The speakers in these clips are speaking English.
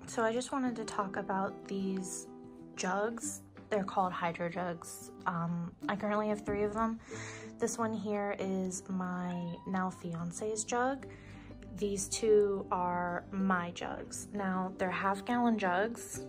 So I just wanted to talk about these jugs. They're called Hydro Jugs. I currently have 3 of them. This one here is my now fiance's jug. These 2 are my jugs. Now they're half-gallon jugs.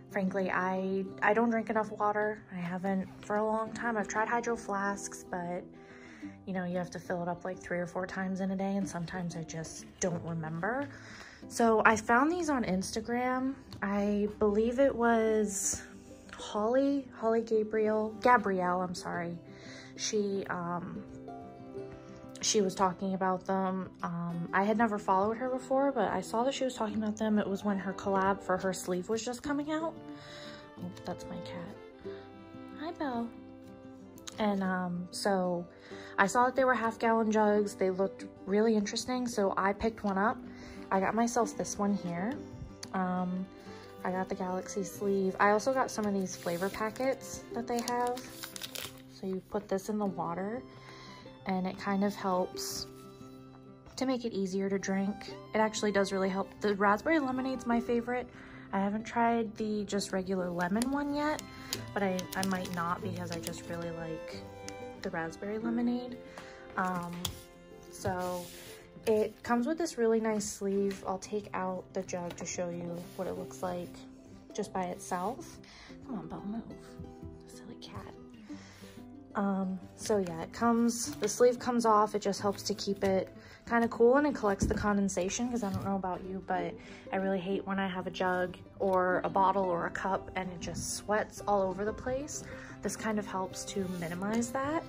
Frankly, I don't drink enough water. I haven't for a long time. I've tried hydro flasks, but you know, you have to fill it up like 3 or 4 times in a day, and sometimes I just don't remember. So I found these on Instagram. I believe it was Gabrielle, I'm sorry. She was talking about them. I had never followed her before, but I saw that she was talking about them. It was when her collab for her sleeve was just coming out. Oh, that's my cat. Hi, Belle. And so I saw that they were half-gallon jugs. They looked really interesting, so I picked one up. I got myself this one here. I got the Galaxy sleeve. I also got some of these flavor packets that they have. So you put this in the water, and it kind of helps to make it easier to drink. It actually does really help. The raspberry lemonade's my favorite. I haven't tried the just regular lemon one yet, but I might not, because I just really like the raspberry lemonade. So it comes with this really nice sleeve. I'll take out the jug to show you what it looks like just by itself. Come on, Belle, move. Silly cat. So yeah, the sleeve comes off. It just helps to keep it kind of cool, and it collects the condensation, because I don't know about you, but I really hate when I have a jug or a bottle or a cup and it just sweats all over the place. This kind of helps to minimize that.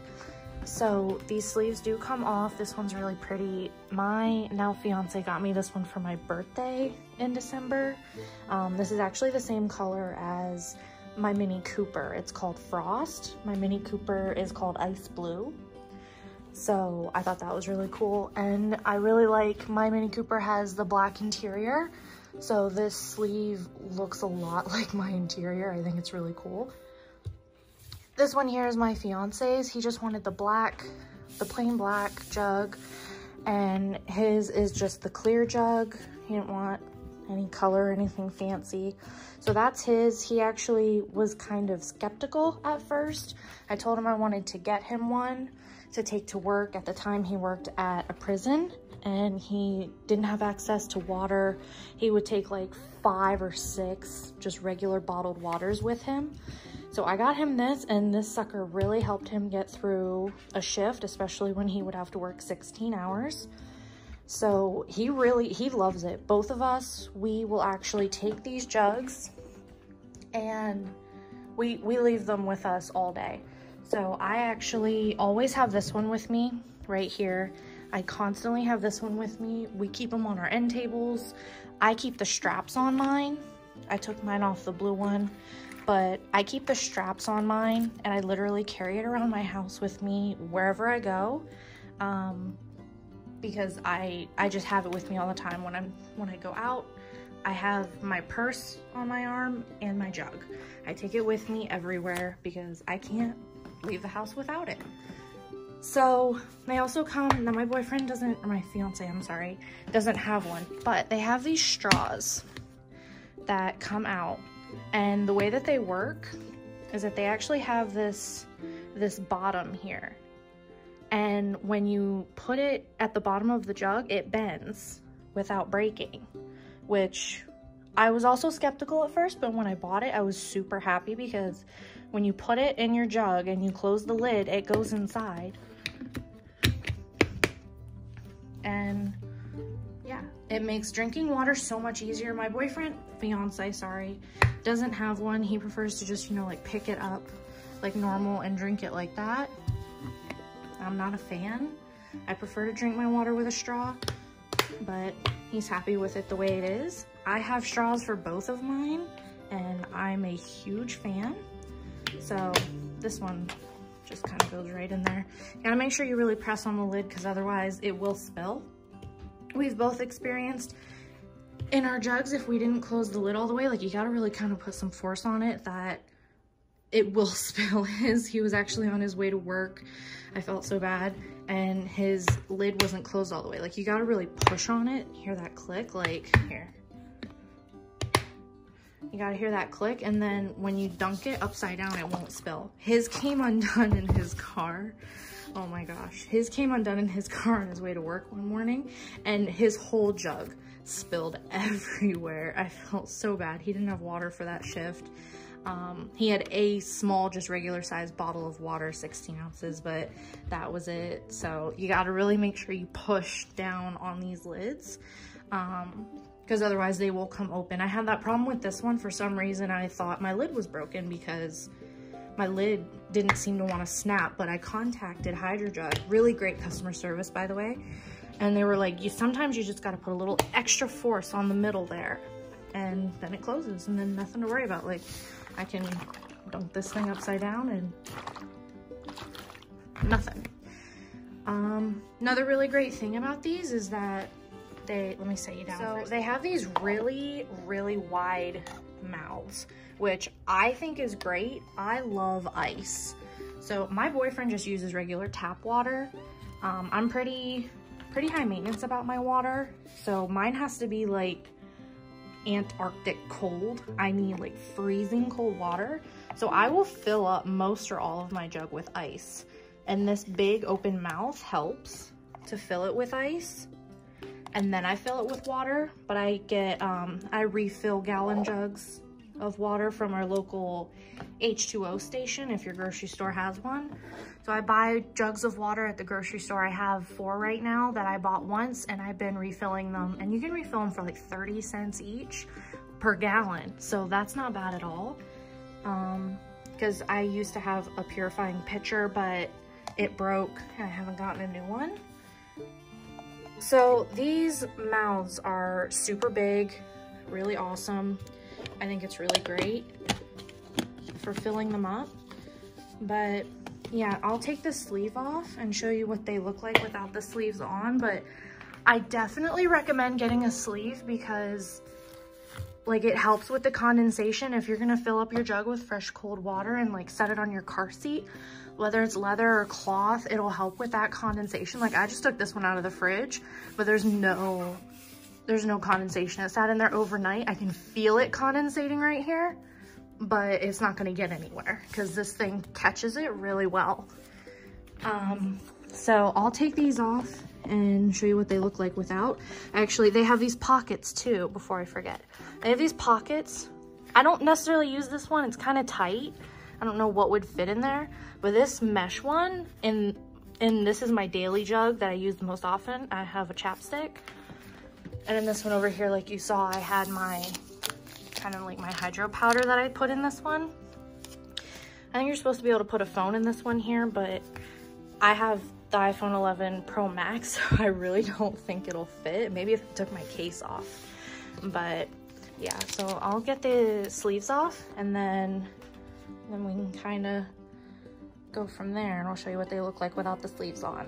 So these sleeves do come off. This one's really pretty. My now fiance got me this one for my birthday in December. This is actually the same color as my Mini Cooper. It's called Frost. My Mini Cooper is called Ice Blue. So I thought that was really cool, and I really like my Mini Cooper has the black interior, so this sleeve looks a lot like my interior. I think it's really cool. This one here is my fiance's. He just wanted the plain black jug, and his is just the clear jug. He didn't want any color or anything fancy. So that's his. He actually was kind of skeptical at first. I told him I wanted to get him one to take to work. At the time, he worked at a prison and he didn't have access to water. He would take like 5 or 6 just regular bottled waters with him. So I got him this, and this sucker really helped him get through a shift, especially when he would have to work 16 hours. So he loves it. Both of us, we will actually take these jugs and we leave them with us all day. So I actually always have this one with me right here. I constantly have this one with me. We keep them on our end tables. I keep the straps on mine. I took mine off the blue one, but I keep the straps on mine, and I literally carry it around my house with me wherever I go. Because I just have it with me all the time. When I go out, I have my purse on my arm and my jug. I take it with me everywhere because I can't leave the house without it. So they also come, now my boyfriend doesn't, or my fiance, I'm sorry, doesn't have one, but they have these straws that come out, and the way that they work is that they actually have this bottom here. And when you put it at the bottom of the jug, it bends without breaking, which I was also skeptical at first, but when I bought it, I was super happy, because when you put it in your jug and you close the lid, it goes inside. And yeah, it makes drinking water so much easier. My fiance, sorry, doesn't have one. He prefers to just, you know, like pick it up like normal and drink it like that. I'm not a fan. I prefer to drink my water with a straw, but he's happy with it the way it is. I have straws for both of mine, and I'm a huge fan. So this one just kind of goes right in there. You gotta make sure you really press on the lid, because otherwise it will spill. We've both experienced in our jugs, if we didn't close the lid all the way, like you gotta really kind of put some force on it, that it will spill his. He was actually on his way to work. I felt so bad, and his lid wasn't closed all the way. Like, you gotta really push on it. Hear that click? Like, here. You gotta hear that click, and then when you dunk it upside down, it won't spill. His came undone in his car. Oh my gosh. His came undone in his car on his way to work one morning, and his whole jug spilled everywhere. I felt so bad. He didn't have water for that shift. He had a small, just regular sized bottle of water, 16 ounces, but that was it. So you got to really make sure you push down on these lids, because otherwise they will come open. I had that problem with this one. For some reason, I thought my lid was broken because my lid didn't seem to want to snap, but I contacted Hydro Jug, really great customer service, by the way. And they were like, sometimes you just got to put a little extra force on the middle there, and then it closes, and then nothing to worry about. Like, I can dunk this thing upside down and nothing. Another really great thing about these is that let me set you down. So they have these really, really wide mouths, which I think is great. I love ice. So my boyfriend just uses regular tap water. I'm pretty high maintenance about my water. So mine has to be like Antarctic cold. I need like freezing cold water. So I will fill up most or all of my jug with ice. And this big open mouth helps to fill it with ice. And then I fill it with water, but I get, I refill gallon jugs of water from our local H2O station if your grocery store has one. So I buy jugs of water at the grocery store. I have 4 right now that I bought once, and I've been refilling them, and you can refill them for like 30 cents each per gallon. So that's not bad at all. Because I used to have a purifying pitcher, but it broke and I haven't gotten a new one. So these mouths are super big, really awesome. I think it's really great for filling them up. But yeah, I'll take the sleeve off and show you what they look like without the sleeves on. But I definitely recommend getting a sleeve because like it helps with the condensation. If you're gonna fill up your jug with fresh cold water and like set it on your car seat, whether it's leather or cloth, it'll help with that condensation. Like I just took this one out of the fridge, but there's no condensation. It sat in there overnight. I can feel it condensating right here, but it's not gonna get anywhere because this thing catches it really well. So I'll take these off and show you what they look like without. Actually, they have these pockets too, before I forget. They have these pockets. I don't necessarily use this one. It's kind of tight. I don't know what would fit in there, but this mesh one, and this is my daily jug that I use the most often. I have a chapstick. And then this one over here, like you saw, I had my kind of like my hydro powder that I put in this one. I think you're supposed to be able to put a phone in this one here, but I have the iPhone 11 Pro Max, so I really don't think it'll fit. Maybe if I took my case off. But yeah, so I'll get the sleeves off and then we can kind of go from there, and I'll show you what they look like without the sleeves on.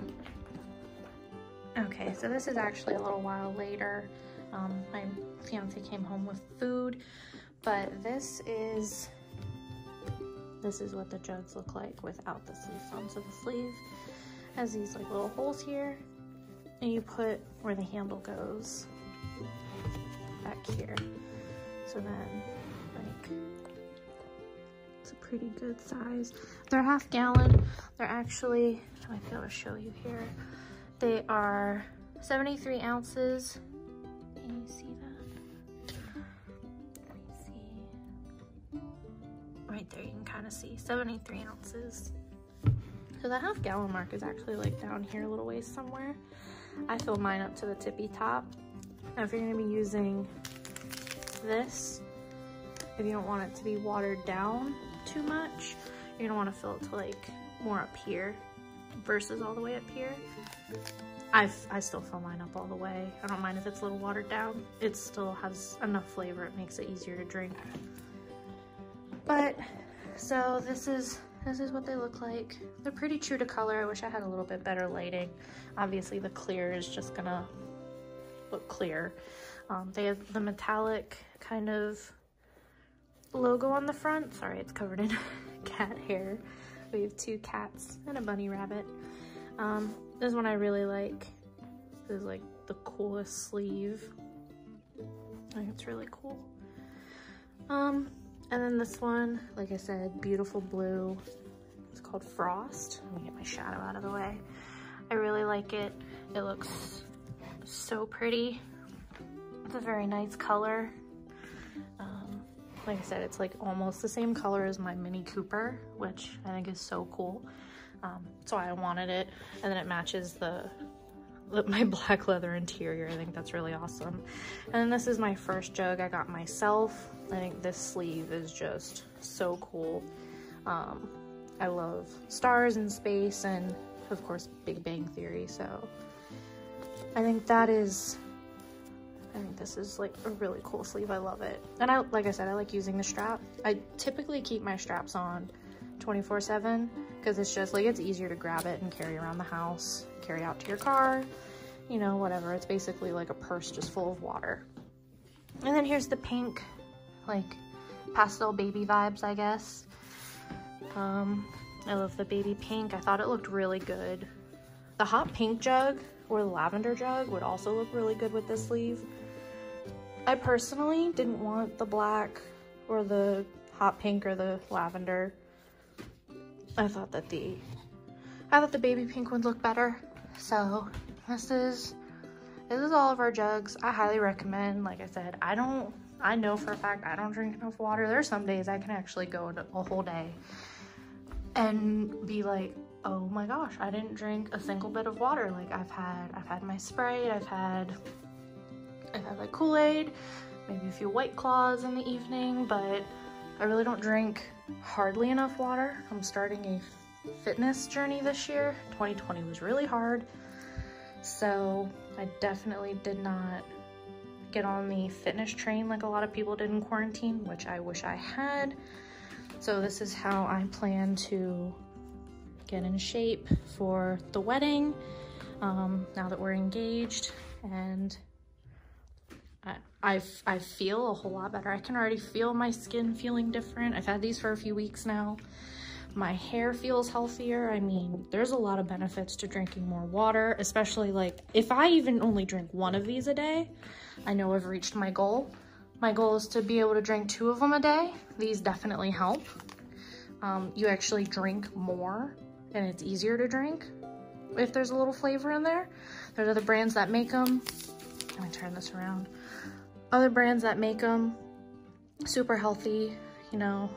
Okay, so this is actually a little while later. My fiance came home with food, but this is what the jugs look like without the sleeves on. So the sleeve has these like little holes here, and you put where the handle goes back here. So then like it's a pretty good size. They're half gallon. They're actually, I might be able to show you here. They are 73 ounces. Can you see that? Let me see. Right there, you can kind of see 73 ounces. So the half gallon mark is actually like down here a little ways somewhere. I fill mine up to the tippy top. Now if you're gonna be using this, if you don't want it to be watered down too much, you're gonna want to fill it to like more up here versus all the way up here. I still fill mine up all the way. I don't mind if it's a little watered down. It still has enough flavor. It makes it easier to drink. But so this is what they look like. They're pretty true to color. I wish I had a little bit better lighting. Obviously the clear is just gonna look clear. They have the metallic kind of logo on the front. Sorry, it's covered in cat hair. We have 2 cats and a bunny rabbit. This one I really like. This is like the coolest sleeve. I think it's really cool. And then this one, like I said, beautiful blue. It's called Frost. Let me get my shadow out of the way. I really like it. It looks so pretty. It's a very nice color. Like I said, it's like almost the same color as my Mini Cooper, which I think is so cool. So I wanted it, and then it matches my black leather interior. I think that's really awesome. And then this is my first jug I got myself. I think this sleeve is just so cool. I love stars and space, and of course Big Bang Theory, so I think this is like a really cool sleeve. I love it. And like I said, I like using the strap. I typically keep my straps on 24/7 because it's just like, it's easier to grab it and carry around the house, carry out to your car, you know, whatever. It's basically like a purse just full of water. And then here's the pink, like pastel baby vibes, I guess. I love the baby pink. I thought it looked really good. The hot pink jug or the lavender jug would also look really good with this sleeve. I personally didn't want the black or the hot pink or the lavender. I thought that the baby pink would look better. So this is all of our jugs. I highly recommend. Like I said, I know for a fact I don't drink enough water. There are some days I can actually go a whole day and be like, oh my gosh, I didn't drink a single bit of water. Like I've had my Sprite, I've had like Kool-Aid, maybe a few White Claws in the evening, but I really don't drink hardly enough water. I'm starting a fitness journey this year. 2020 was really hard, so I definitely did not get on the fitness train like a lot of people did in quarantine, which I wish I had. So this is how I plan to get in shape for the wedding, now that we're engaged, and I feel a whole lot better. I can already feel my skin feeling different. I've had these for a few weeks now. My hair feels healthier. I mean, there's a lot of benefits to drinking more water, especially like if I even only drink 1 of these a day, I know I've reached my goal. My goal is to be able to drink 2 of them a day. These definitely help. You actually drink more and it's easier to drink if there's a little flavor in there. There's other brands that make them. Let me turn this around. Other brands that make them super healthy, you know,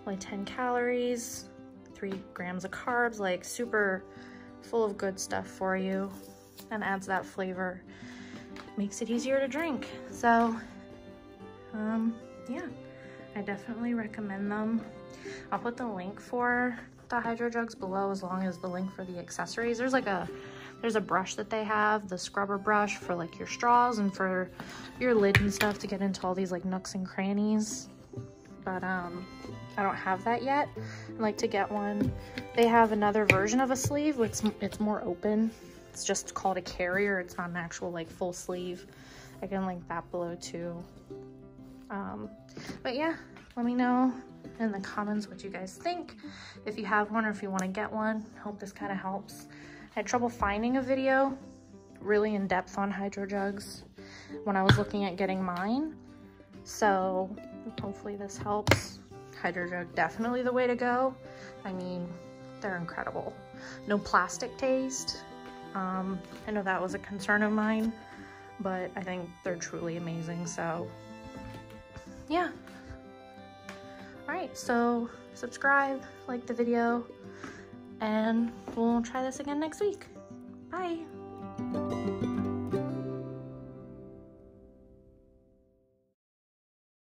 like 10 calories, 3 grams of carbs, like super full of good stuff for you, and adds that flavor, makes it easier to drink. So yeah, I definitely recommend them. I'll put the link for the Hydro Jugs below, as long as the link for the accessories. There's a brush that they have, the scrubber brush for like your straws and for your lid and stuff to get into all these like nooks and crannies. But I don't have that yet. I'd like to get one. They have another version of a sleeve, which it's more open. It's just called a carrier. It's not an actual like full sleeve. I can link that below too. But yeah, let me know in the comments what you guys think, if you have one or if you want to get one. Hope this kind of helps. I had trouble finding a video really in depth on Hydro Jugs when I was looking at getting mine, so hopefully this helps. Hydro Jug, definitely the way to go. I mean, they're incredible. No plastic taste. I know that was a concern of mine, but I think they're truly amazing. So yeah. All right, so subscribe, like the video, and we'll try this again next week. Bye.